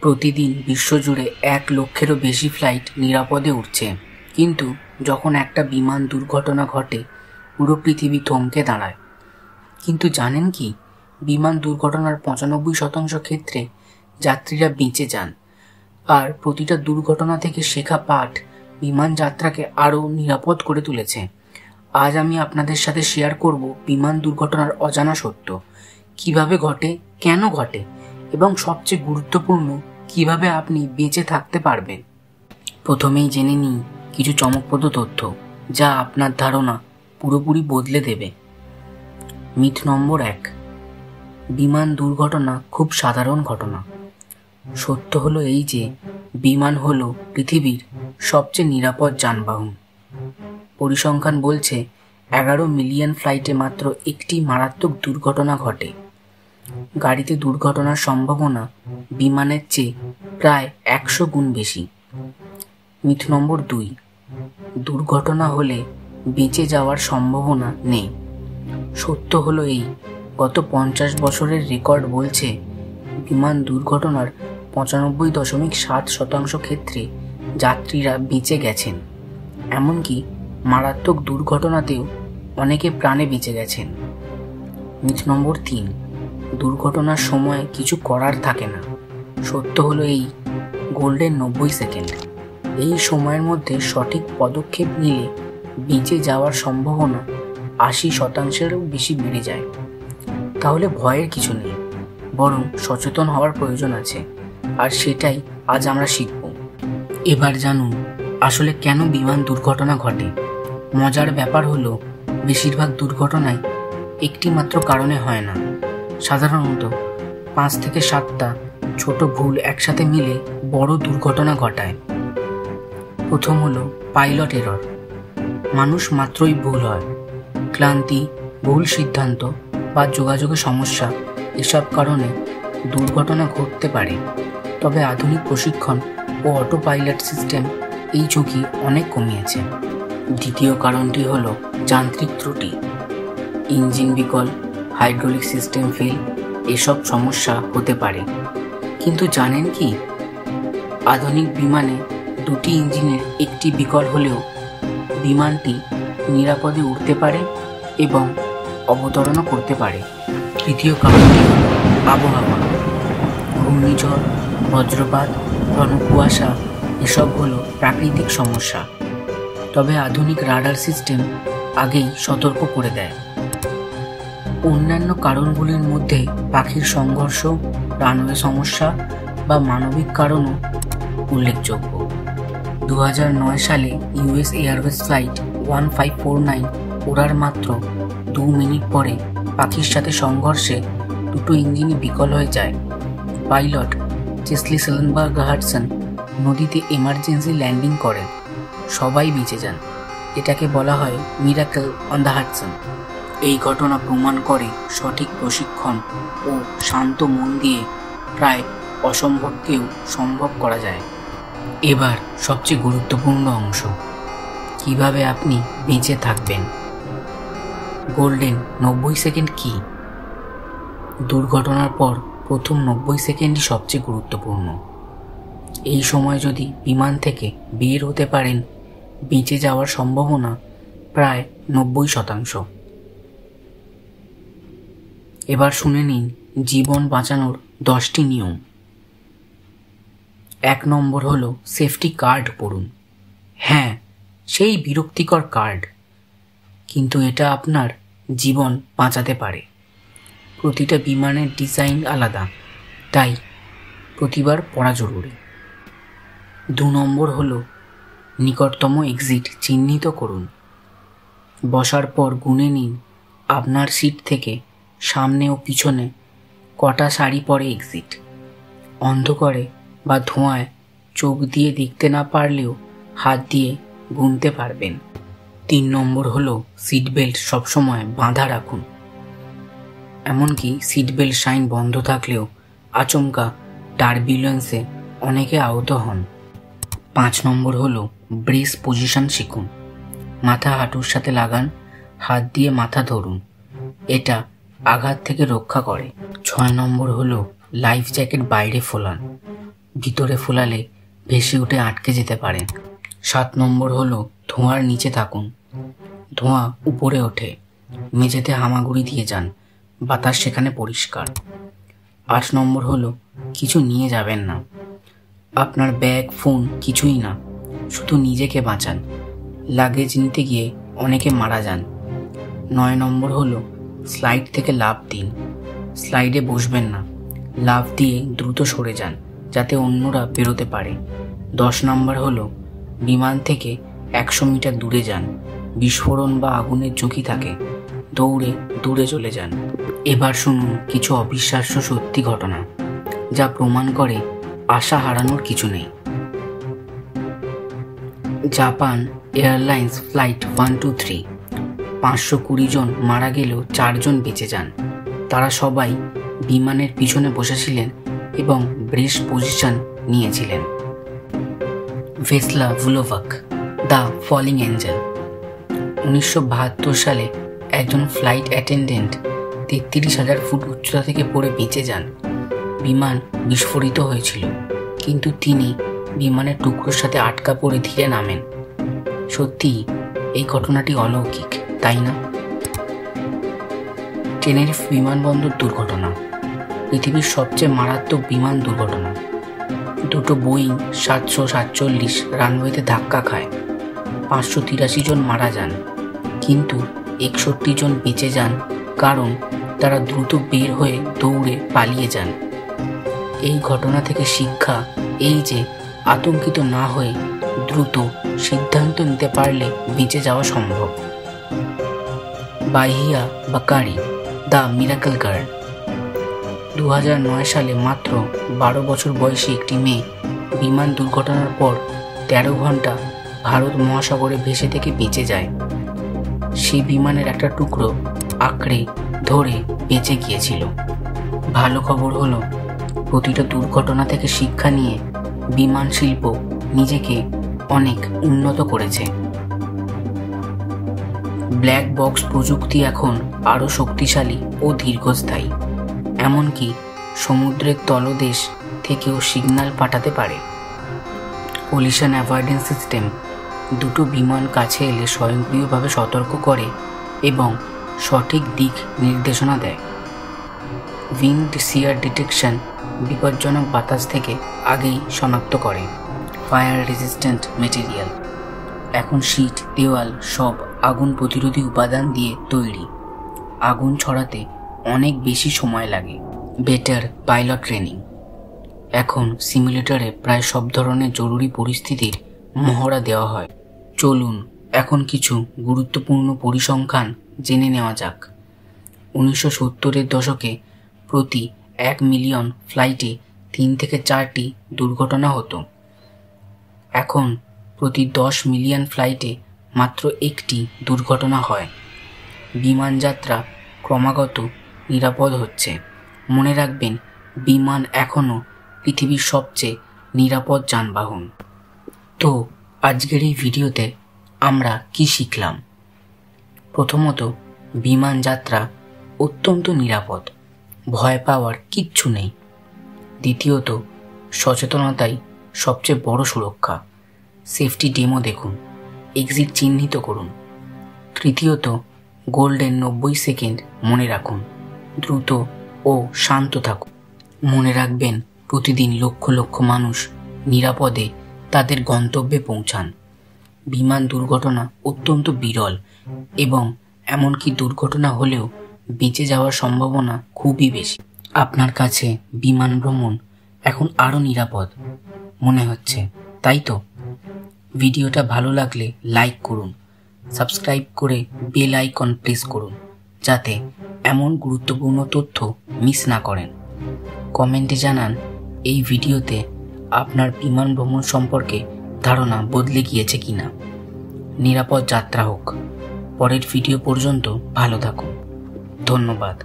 প্রতিদিন বিশ্বজুড়ে 1 লক্ষেরও বেশি ফ্লাইট নিরাপদে উঠছে, কিন্তু যখন একটা বিমান দুর্ঘটনা ঘটে পুরো পৃথিবী থমকে দাঁড়ায়। কিন্তু জানেন কি, বিমান দুর্ঘটনার 95% ক্ষেত্রে যাত্রীরা বেঁচে যান, আর প্রতিটা দুর্ঘটনা থেকে শেখা পাঠ বিমান যাত্রাকে আরও নিরাপদ করে তুলেছে। আজ আমি আপনাদের সাথে শেয়ার করব বিমান দুর্ঘটনার অজানা সত্য, কিভাবে ঘটে, কেন ঘটে, এবং সবচেয়ে গুরুত্বপূর্ণ কিভাবে আপনি বেঁচে থাকতে পারবেন। প্রথমেই জেনে নিই কিছু চমকপ্রদ তথ্য যা আপনার ধারণা পুরোপুরি বদলে দেবে। মিথ নম্বর 1, বিমান দুর্ঘটনা খুব সাধারণ ঘটনা। সত্য হলো এই যে বিমান হলো পৃথিবীর সবচেয়ে নিরাপদ যানবাহন। পরিসংখ্যান বলছে 11 মিলিয়ন ফ্লাইটে মাত্র একটি মারাত্মক দুর্ঘটনা ঘটে। গাড়িতে দুর্ঘটনার সম্ভাবনা বিমানের চেয়ে প্রায় 100 গুণ বেশি। মিথ নম্বর 2, দুর্ঘটনা হলে বেঁচে যাওয়ার সম্ভাবনা নেই। সত্য হলো এই, গত 50 বছরের রেকর্ড বলছে বিমান দুর্ঘটনার 95.7% ক্ষেত্রে যাত্রীরা বেঁচে গেছেন। এমনকি মারাত্মক দুর্ঘটনাতেও অনেকে প্রাণে বেঁচে গেছেন। মিথ নম্বর 3, দুর্ঘটনার সময় কিছু করার থাকে না। সত্য হলো এই, গোল্ডেন 90 সেকেন্ড। এই সময়ের মধ্যে সঠিক পদক্ষেপ নিলে বেঁচে যাওয়ার সম্ভাবনা 80%-এরও বেশি বেড়ে যায়। তাহলে ভয়ের কিছু নেই, বরং সচেতন হওয়ার প্রয়োজন আছে, আর সেটাই আজ আমরা শিখব। এবার জানুন আসলে কেন বিমান দুর্ঘটনা ঘটে। মজার ব্যাপার হলো বেশিরভাগ দুর্ঘটনাই একটি মাত্র কারণে হয় না। সাধারণত 5 থেকে 7টা ছোট ভুল একসাথে মিলে বড় দুর্ঘটনা ঘটায়। প্রথম হলো পাইলট এরর। মানুষ মাত্রই ভুল হয়। ক্লান্তি, ভুল সিদ্ধান্ত বা যোগাযোগের সমস্যা, এসব কারণে দুর্ঘটনা ঘটতে পারে। তবে আধুনিক প্রশিক্ষণ ও অটো পাইলট সিস্টেম এই ঝুঁকি অনেক কমিয়েছে। দ্বিতীয় কারণটি হলো যান্ত্রিক ত্রুটি। ইঞ্জিন বিকল, হাইড্রোলিক সিস্টেম ফেল, এসব সমস্যা হতে পারে। কিন্তু জানেন কি, আধুনিক বিমানে 2টি ইঞ্জিনের একটি বিকল হলেও বিমানটি নিরাপদে উড়তে পারে এবং অবতরণও করতে পারে। তৃতীয় কারণটি হল আবহাওয়া। ঘূর্ণিঝড়, বজ্রপাত, ঘন কুয়াশা, এসব হলো প্রাকৃতিক সমস্যা। তবে আধুনিক রাডার সিস্টেম আগেই সতর্ক করে দেয়। অন্যান্য কারণগুলির মধ্যে পাখির সংঘর্ষ, রানওয়ে সমস্যা বা মানবিক কারণও উল্লেখযোগ্য। 2009 সালে ইউএস এয়ারওয়েজ ফ্লাইট 1549 ওড়ার মাত্র 2 মিনিট পরে পাখির সাথে সংঘর্ষে 2টো ইঞ্জিনই বিকল হয়ে যায়। পাইলট চেসলি সেলেনবার্গ হাডসন নদীতে এমার্জেন্সি ল্যান্ডিং করেন, সবাই বেঁচে যান। এটাকে বলা হয় মিরাকেল অন দ্য হাডসন। এই ঘটনা প্রমাণ করে সঠিক প্রশিক্ষণ ও শান্ত মন দিয়ে প্রায় অসম্ভবকেও সম্ভব করা যায়। এবার সবচেয়ে গুরুত্বপূর্ণ অংশ, কিভাবে আপনি বেঁচে থাকবেন। গোল্ডেন 90 সেকেন্ড কি? দুর্ঘটনার পর প্রথম 90 সেকেন্ডই সবচেয়ে গুরুত্বপূর্ণ। এই সময় যদি বিমান থেকে বের হতে পারেন, বেঁচে যাওয়ার সম্ভাবনা প্রায় 90%। এবার শুনে নিন জীবন বাঁচানোর 10টি নিয়ম। 1 নম্বর হলো সেফটি কার্ড পড়ুন। হ্যাঁ, সেই বিরক্তিকর কার্ড, কিন্তু এটা আপনার জীবন বাঁচাতে পারে। প্রতিটা বিমানের ডিজাইন আলাদা, তাই প্রতিবার পড়া জরুরি। 2 নম্বর হলো নিকটতম এক্সিট চিহ্নিত করুন। বসার পর গুনে নিন আপনার সিট থেকে সামনে ও পিছনে কটা সারি পরে এক্সিট। অন্ধকারে বা ধোঁয়ায় চোখ দিয়ে দেখতে না পারলেও হাত দিয়ে গুনতে পারবেন। 3 নম্বর হলো সিট বেল্ট সবসময় বাঁধা রাখুন। এমনকি সিট বেল্ট সাইন বন্ধ থাকলেও আচমকা টার্বিউলেন্সে অনেকে আহত হন। 5 নম্বর হলো ব্রেস পজিশন শিখুন। মাথা হাঁটুর সাথে লাগান, হাত দিয়ে মাথা ধরুন, এটা আঘাত থেকে রক্ষা করে। 6 নম্বর হলো লাইফ জ্যাকেট বাইরে ফোলান। ভিতরে ফোলালে ভেসে উঠে আটকে যেতে পারেন। 7 নম্বর হলো ধোঁয়ার নিচে থাকুন। ধোঁয়া উপরে ওঠে, মেঝেতে হামাগুড়ি দিয়ে যান, বাতাস সেখানে পরিষ্কার। 8 নম্বর হলো কিছু নিয়ে যাবেন না। আপনার ব্যাগ, ফোন কিছুই না, শুধু নিজেকে বাঁচান। লাগেজ নিতে গিয়ে অনেকে মারা যান। 9 নম্বর হলো স্লাইড থেকে লাফ দিন। স্লাইডে বসবেন না, লাফ দিয়ে দ্রুত সরে যান যাতে অন্যরা বেরোতে পারে। 10 নম্বর হলো বিমান থেকে 100 মিটার দূরে যান। বিস্ফোরণ বা আগুনের ঝুঁকি থাকে, দৌড়ে দূরে চলে যান। এবার শুনুন কিছু অবিশ্বাস্য সত্যি ঘটনা যা প্রমাণ করে আশা হারানোর কিছু নেই। জাপান এয়ারলাইন্স ফ্লাইট 123, 520 জন মারা গেলেও 4 জন বেঁচে যান। তারা সবাই বিমানের পিছনে বসেছিলেন এবং ব্রেস পজিশন নিয়েছিলেন। ভেসলা ভুলোভাক, দ্য ফলিং অ্যাঞ্জেল। 1972 সালে একজন ফ্লাইট অ্যাটেন্ডেন্ট 33,000 ফুট উচ্চতা থেকে পড়ে বেঁচে যান। বিমান বিস্ফোরিত হয়েছিল, কিন্তু তিনি বিমানের টুকরোর সাথে আটকা পড়ে ধীরে নামেন। সত্যি এই ঘটনাটি অলৌকিক, তাই না? টেনেরিফ বিমানবন্দর দুর্ঘটনা পৃথিবীর সবচেয়ে মারাত্মক বিমান দুর্ঘটনা। 2 বোয়িং 747 রানওয়েতে ধাক্কা খায়, 583 জন মারা যান, কিন্তু 61 জন বেঁচে যান কারণ তারা দ্রুত বের হয়ে দৌড়ে পালিয়ে যান। এই ঘটনা থেকে শিক্ষা এই যে আতঙ্কিত না হয়ে দ্রুত সিদ্ধান্ত নিতে পারলে বেঁচে যাওয়া সম্ভব। বাইহিয়া বাকারি, দ্য মিরাকল গার্ল। 2009 সালে মাত্র 12 বছর বয়সী একটি মেয়ে বিমান দুর্ঘটনার পর 13 ঘন্টা ভারত মহাসাগরে ভেসে থেকে বেঁচে যায়। সেই বিমানের একটা টুকরো আঁকড়ে ধরে বেঁচে গিয়েছিল। ভালো খবর হলো প্রতিটা দুর্ঘটনা থেকে শিক্ষা নিয়ে বিমান শিল্প নিজেকে অনেক উন্নত করেছে। ব্ল্যাক বক্স প্রযুক্তি এখন আরও শক্তিশালী ও দীর্ঘস্থায়ী, এমনকি সমুদ্রের তলদেশ থেকেও সিগন্যাল পাঠাতে পারে। কলিশন অ্যাভয়েডেন্স সিস্টেম 2 বিমান কাছে এলে স্বয়ংক্রিয়ভাবে সতর্ক করে এবং সঠিক দিক নির্দেশনা দেয়। উইন্ড শিয়ার ডিটেকশন বিপজ্জনক বাতাস থেকে আগেই শনাক্ত করে। ফায়ার রেজিস্ট্যান্ট মেটেরিয়াল, এখন শীট, দেওয়াল সব আগুন প্রতিরোধী উপাদান দিয়ে তৈরি। আগুন ছড়াতে অনেক বেশি সময় লাগে। বেটার পাইলট ট্রেনিং, এখন সিমুলেটরে প্রায় সব ধরনের জরুরি পরিস্থিতির মহড়া দেওয়া হয়। চলুন এখন কিছু গুরুত্বপূর্ণ পরিসংখ্যান জেনে নেওয়া যাক। 1970-এর দশকে প্রতি 1 মিলিয়ন ফ্লাইটে 3 থেকে 4টি দুর্ঘটনা হতো। এখন প্রতি 10 মিলিয়ন ফ্লাইটে মাত্র 1টি দুর্ঘটনা হয়। বিমান যাত্রা ক্রমাগত নিরাপদ হচ্ছে। মনে রাখবেন, বিমান এখনও পৃথিবীর সবচেয়ে নিরাপদ যানবাহন। তো আজকের এই ভিডিওতে আমরা কি শিখলাম? প্রথমত, বিমান যাত্রা অত্যন্ত নিরাপদ, ভয় পাওয়ার কিচ্ছু নেই। দ্বিতীয়ত, সচেতনতাই সবচেয়ে বড় সুরক্ষা। সেফটি ডেমো দেখুন, এক্সিট চিহ্নিত করুন। তৃতীয়ত, গোল্ডেন 90 সেকেন্ড মনে রাখুন, দ্রুত ও শান্ত থাকুন। মনে রাখবেন, প্রতিদিন লক্ষ লক্ষ মানুষ নিরাপদে তাদের গন্তব্যে পৌঁছান। বিমান দুর্ঘটনা অত্যন্ত বিরল এবং এমনকি দুর্ঘটনা হলেও বেঁচে যাওয়ার সম্ভাবনা খুবই বেশি। আপনার কাছে বিমান ভ্রমণ এখন আরও নিরাপদ মনে হচ্ছে, তাই তো? ভিডিওটা ভালো লাগলে লাইক করুন, সাবস্ক্রাইব করে বেল আইকন প্রেস করুন যাতে এমন গুরুত্বপূর্ণ তথ্য মিস না করেন। কমেন্টে জানান এই ভিডিওতে আপনার বিমান ভ্রমণ সম্পর্কে ধারণা বদলে গিয়েছে কিনা। নিরাপদ যাত্রা হোক। পরের ভিডিও পর্যন্ত ভালো থাকুন। ধন্যবাদ।